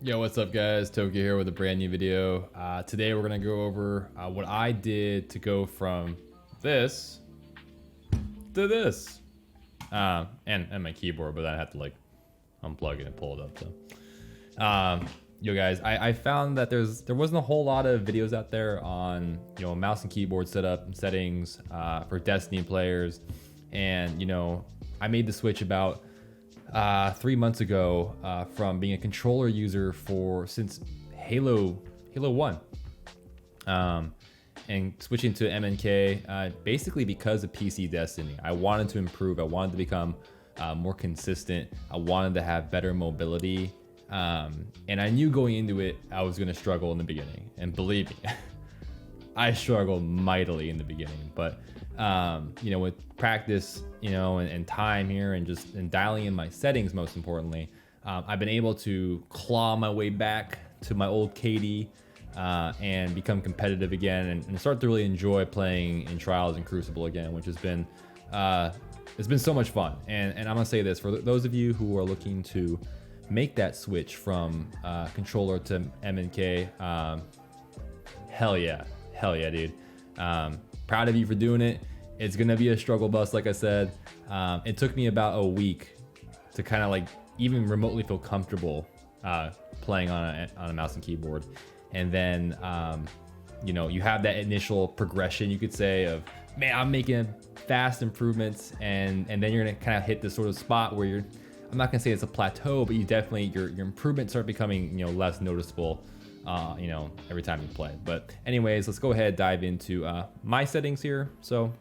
Yo, what's up guys? Tokyo here with a brand new video. Today we're gonna go over what I did to go from this to this. And my keyboard, but I have to like unplug it and pull it up. So, yo guys, I found that there wasn't a whole lot of videos out there on mouse and keyboard setup and settings for Destiny players, and I made the switch about 3 months ago from being a controller user since Halo 1, and switching to MNK basically because of PC Destiny. I wanted to improve. I wanted to become more consistent. I wanted to have better mobility, and I knew going into it I was going to struggle in the beginning, and believe me, I struggled mightily in the beginning, but with practice, and time here, and dialing in my settings, most importantly, I've been able to claw my way back to my old KD and become competitive again, and start to really enjoy playing in Trials and Crucible again, which has been it's been so much fun. And I'm gonna say this for those of you who are looking to make that switch from controller to MNK, hell yeah, dude. Proud of you for doing it. It's gonna be a struggle bus, like I said. It took me about a week to kind of like even remotely feel comfortable playing on a mouse and keyboard. And then you have that initial progression, you could say, of man, I'm making fast improvements, and then you're gonna kind of hit this sort of spot where I'm not gonna say it's a plateau, but you definitely your improvements start becoming less noticeable every time you play. But anyways, let's go ahead, dive into my settings here. So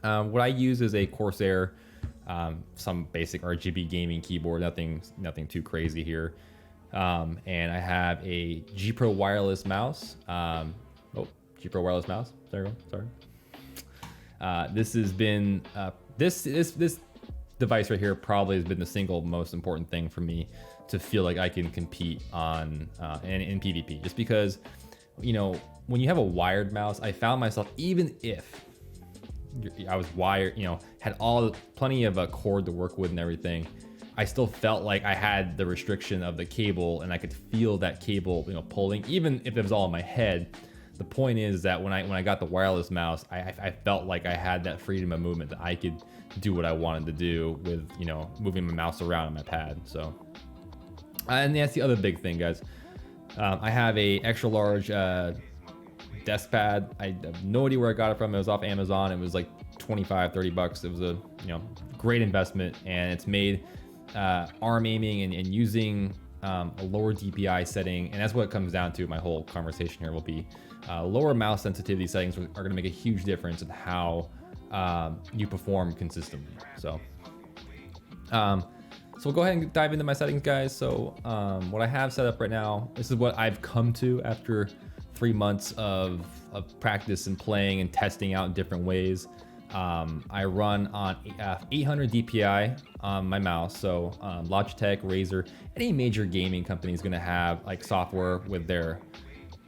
what I use is a Corsair, some basic RGB gaming keyboard, nothing too crazy here. And I have a G Pro wireless mouse. G Pro wireless mouse. There you go. Sorry. This has been this device right here probably has been the single most important thing for me to feel like I can compete on in PvP, just because when you have a wired mouse, I found myself, even if I was wired, had plenty of a cord to work with and everything, I still felt like I had the restriction of the cable, and I could feel that cable pulling, even if it was all in my head. The point is that when I got the wireless mouse, I felt like I had that freedom of movement, that I could do what I wanted to do with moving my mouse around on my pad. So and that's the other big thing, guys. I have a extra large desk pad. I have no idea where I got it from. It was off Amazon. It was like 25, 30 bucks. It was a great investment, and it's made arm aiming and using a lower DPI setting, and that's what it comes down to. My whole conversation here will be lower mouse sensitivity settings are going to make a huge difference in how you perform consistently. So we'll go ahead and dive into my settings, guys. So what I have set up right now, this is what I've come to after 3 months of practice and playing and testing out in different ways. I run on 800 DPI on my mouse. So Logitech, Razer, any major gaming company is going to have like software with their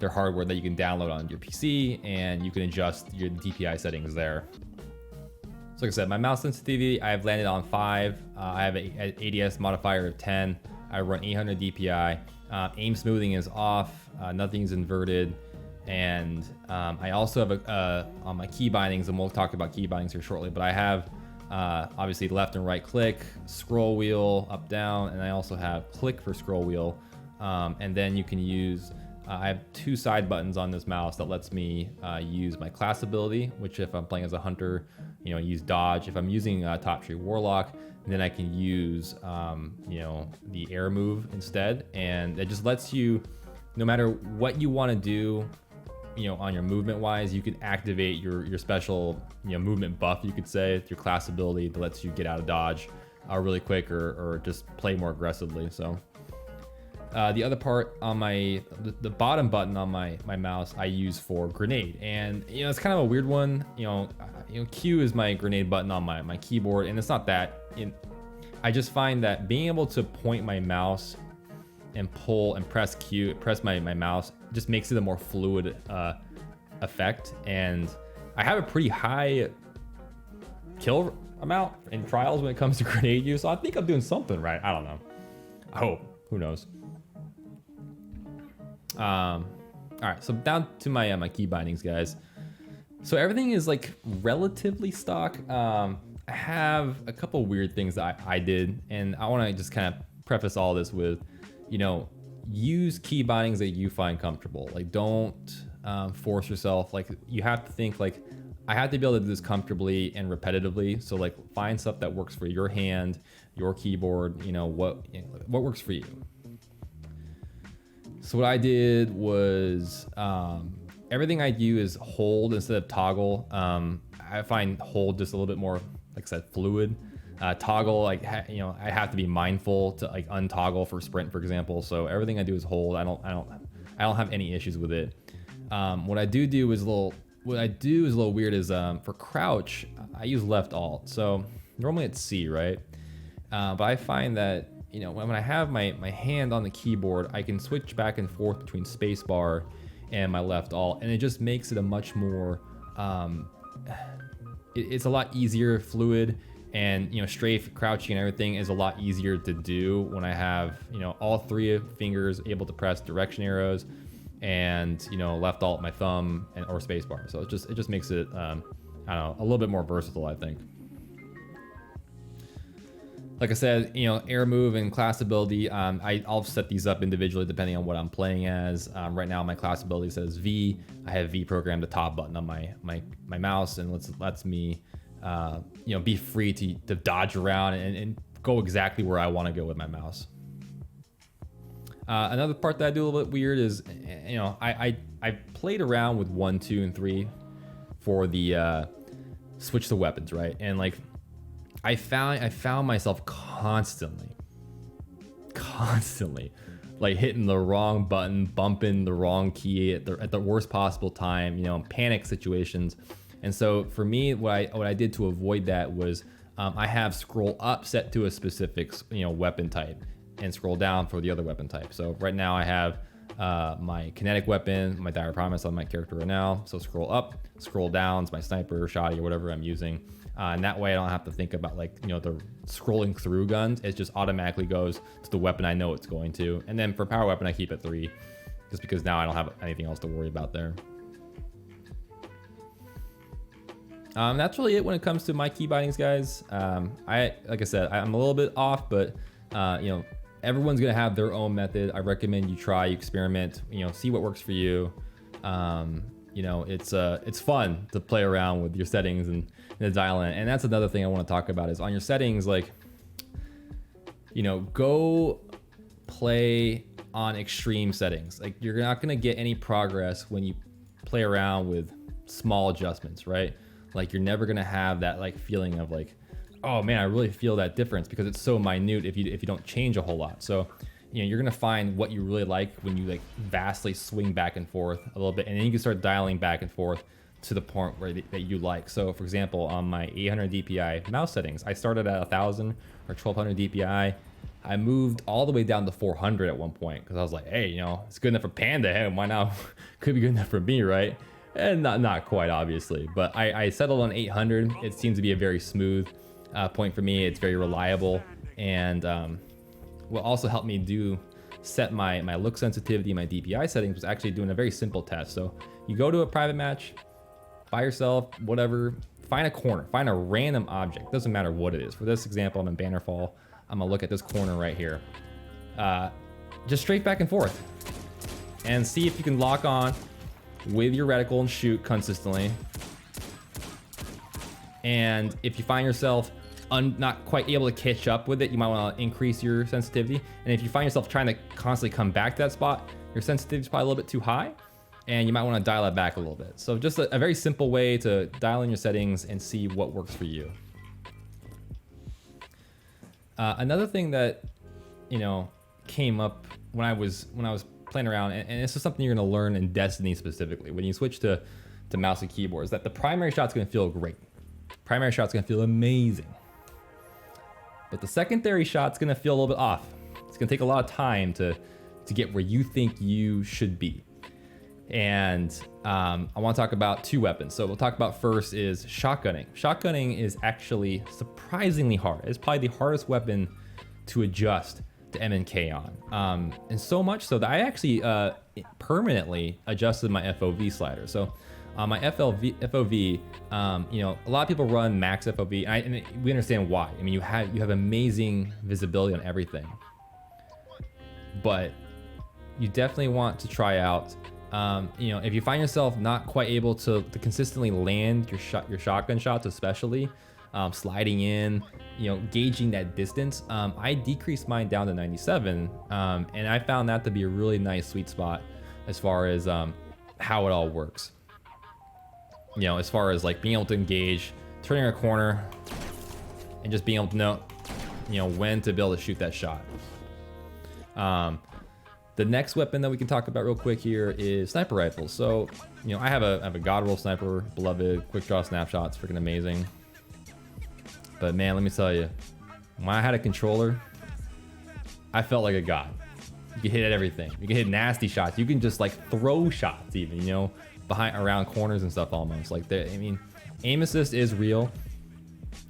hardware that you can download on your PC, and you can adjust your DPI settings there. So like I said, my mouse sensitivity, I've landed on 5. I have an ADS modifier of 10. I run 800 DPI. Aim smoothing is off. Nothing's inverted. And I also have on my key bindings, and we'll talk about key bindings here shortly, but I have obviously left and right click, scroll wheel, up, down, and I also have click for scroll wheel. And then you can use, I have 2 side buttons on this mouse that lets me use my class ability, which if I'm playing as a hunter, use dodge. If I'm using top tree warlock, then I can use the air move instead. And it just lets you, no matter what you want to do, on your movement wise, you can activate your special movement buff, you could say, your class ability that lets you get out of dodge really quick, or just play more aggressively. So the other part on the bottom button on my mouse, I use for grenade, and it's kind of a weird one. Q is my grenade button on my keyboard, and it's not that. I just find that being able to point my mouse and pull and press my mouse just makes it a more fluid effect. And I have a pretty high kill amount in trials when it comes to grenade use, so I think I'm doing something right. I don't know. I hope. Who knows? All right, so down to my my key bindings, guys. So everything is like relatively stock. I have a couple weird things that I did, and I want to just kind of preface all this with, you know, use key bindings that you find comfortable. Like, don't force yourself. Like, you have to think like, I have to be able to do this comfortably and repetitively. So like, find stuff that works for your hand, your keyboard. You know what works for you. So what I did was everything I do is hold instead of toggle. I find hold just a little bit more, like I said, fluid. Toggle, like you know, I have to be mindful to like untoggle for sprint, for example. So everything I do is hold. I don't have any issues with it. What I do is a little weird. Is for crouch, I use left alt. So normally it's C, right? But I find that, you know, when I have my hand on the keyboard, I can switch back and forth between spacebar and my left alt, and it just makes it a much more it's a lot easier, fluid, and you know, strafe, crouching, and everything is a lot easier to do when I have, you know, all three fingers able to press direction arrows, and you know, left alt, my thumb, and or spacebar. So it just makes it I don't know, a little bit more versatile, I think. Like I said, you know, air move and class ability, I'll set these up individually depending on what I'm playing as. Right now my class ability says V. I have V programmed the top button on my mouse, and lets me you know, be free to dodge around and go exactly where I want to go with my mouse. Another part that I do a little bit weird is, you know, I played around with 1, 2, and 3 for the switch to weapons, right? And like, I found myself constantly like hitting the wrong button, bumping the wrong key at the worst possible time, you know, panic situations. And so for me, what I did to avoid that was I have scroll up set to a specific, you know, weapon type, and scroll down for the other weapon type. So right now I have my kinetic weapon, my dire promise on my character right now. So scroll up, scroll down is my sniper, shotty, or whatever I'm using. And that way I don't have to think about, like, you know, the scrolling through guns. It just automatically goes to the weapon I know it's going to. And then for power weapon, I keep it 3, just because now I don't have anything else to worry about there. That's really it when it comes to my key bindings, guys. Like I said, I'm a little bit off, but you know, everyone's gonna have their own method. I recommend you try, you experiment, you know, see what works for you. You know, it's fun to play around with your settings and dial in. And that's another thing I want to talk about is on your settings, like, you know, go play on extreme settings. Like, you're not gonna get any progress when you play around with small adjustments, right? Like, you're never gonna have that like feeling of like, oh man, I really feel that difference, because it's so minute if you don't change a whole lot. So, you know, you're gonna find what you really like when you like vastly swing back and forth a little bit, and then you can start dialing back and forth to the point where that you like. So for example, on my 800 DPI mouse settings, I started at 1000 or 1200 DPI. I moved all the way down to 400 at one point, because I was like, hey, you know, it's good enough for Panda, hey, why not? Could be good enough for me, right? And not quite, obviously, but I settled on 800. It seems to be a very smooth point for me. It's very reliable, and what also helped me set my look sensitivity, my DPI settings, was actually doing a very simple test. So you go to a private match by yourself, whatever, find a corner, find a random object, doesn't matter what it is. For this example, I'm in Bannerfall. I'm gonna look at this corner right here, just straight back and forth, and see if you can lock on with your reticle and shoot consistently. And if you find yourself not quite able to catch up with it, you might want to increase your sensitivity. And if you find yourself trying to constantly come back to that spot, your sensitivity is probably a little bit too high, and you might want to dial it back a little bit. So just a very simple way to dial in your settings and see what works for you. Another thing that, you know, came up when I was playing around, and this is something you're going to learn in Destiny specifically, when you switch to mouse and keyboard, is that the primary shot's going to feel great. Primary shot's going to feel amazing. But the secondary shot's going to feel a little bit off. It's going to take a lot of time to get where you think you should be. And I want to talk about 2 weapons. So we'll talk about first is shotgunning. Shotgunning is actually surprisingly hard. It's probably the hardest weapon to adjust the MNK on, and so much so that I actually permanently adjusted my FOV slider. So on my FOV, you know, a lot of people run max FOV, and we understand why. I mean, you have amazing visibility on everything, but you definitely want to try out. You know, if you find yourself not quite able to consistently land your shotgun shots, especially sliding in, you know, gauging that distance, I decreased mine down to 97, and I found that to be a really nice sweet spot as far as how it all works. You know, as far as like being able to engage, turning a corner, and just being able to know, you know, when to be able to shoot that shot. The next weapon that we can talk about real quick here is sniper rifles. So, you know, I have a God roll sniper, beloved, quick draw snapshots, freaking amazing. But man, let me tell you, when I had a controller, I felt like a god. You can hit at everything. You can hit nasty shots. You can just like throw shots even, you know, around corners and stuff almost. Like, I mean, aim assist is real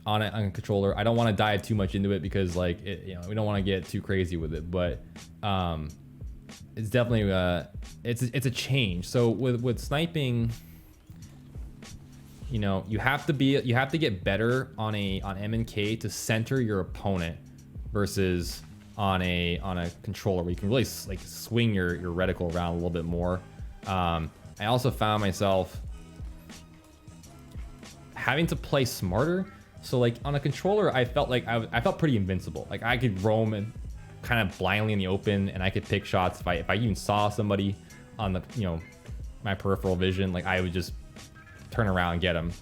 on a controller. I don't want to dive too much into it because like, you know, we don't want to get too crazy with it, but it's definitely it's a change. So with sniping, you know, you have to get better on MNK to center your opponent versus on a controller where you can really like swing your reticle around a little bit more. I also found myself having to play smarter. So like on a controller, I felt like I felt pretty invincible. Like I could roam and kind of blindly in the open, and I could pick shots if I even saw somebody on the, you know, my peripheral vision. Like I would just turn around and get them.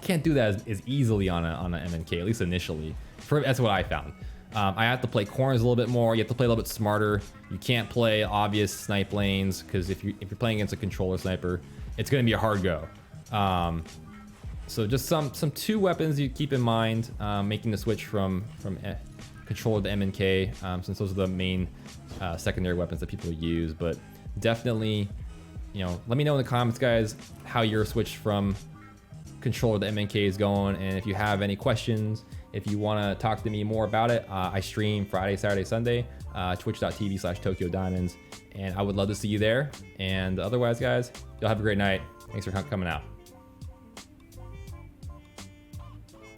Can't do that as easily on a MNK, at least initially. That's what I found. I have to play corners a little bit more. You have to play a little bit smarter. You can't play obvious snipe lanes because if you're playing against a controller sniper, it's going to be a hard go. So just some two weapons you keep in mind, making the switch from controller to MNK, since those are the main secondary weapons that people use. But definitely, you know, let me know in the comments, guys, how your switch from controller to MNK is going, and if you have any questions, if you want to talk to me more about it, I stream Friday, Saturday, Sunday, twitch.tv/TokyoDiamonds, and I would love to see you there. And otherwise, guys, y'all have a great night. Thanks for coming out.